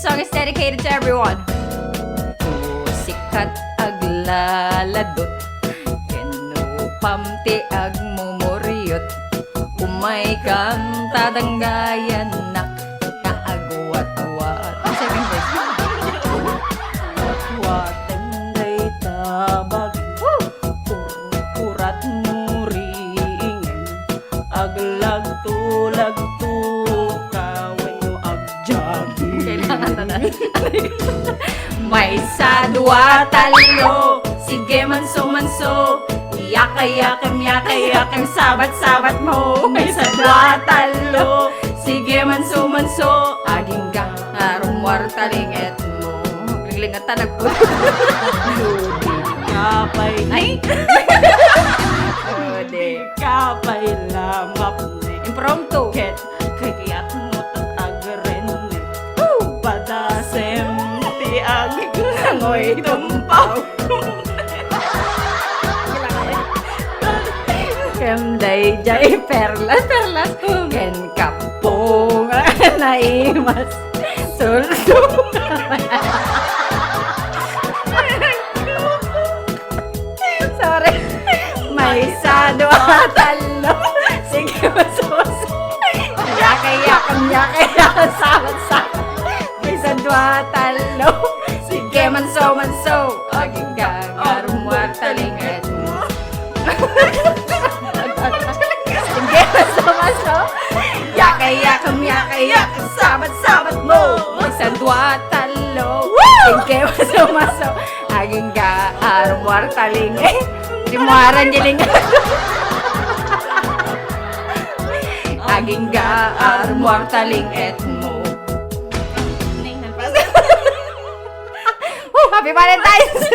song is dedicated to everyone. Sikat aglaladot, kenu pamti agmumuriot, umay kang tadanggayan nak kaagwat-wat. Ang second verse. Watenday tabag Purpurat muriingin Aglag-tulag-tu Kaweno agjagi Kailangan na. May sa dua talo, sige manso-manso, yakim-yakim, sabat-sabat mo. May sa dua talo, sige manso-manso, aging arumwar talinget mo. Linglingat nagpo. Kapay Ay! Ode. Kapay lamap ni Impromptu. Ket kagiyat mo tatagren ni Padasem ti ag Ngoy tumpaw Kemday jay perlas ken kapong naimas sulso. Sorry. May sa dua talo, sige masos. Yakay-yakam, sabat-sabat. May sa dua talo, sige manso-manso, aging gagarumwar talinget mo. Sige maso-maso, yakay-yakam, sabat-sabat mo. May sa dua talo, sige maso-maso, aging gagarumwar talinget. Dimuaran jiling. Aging gaarmuar taling et mo. Happy Valentine's!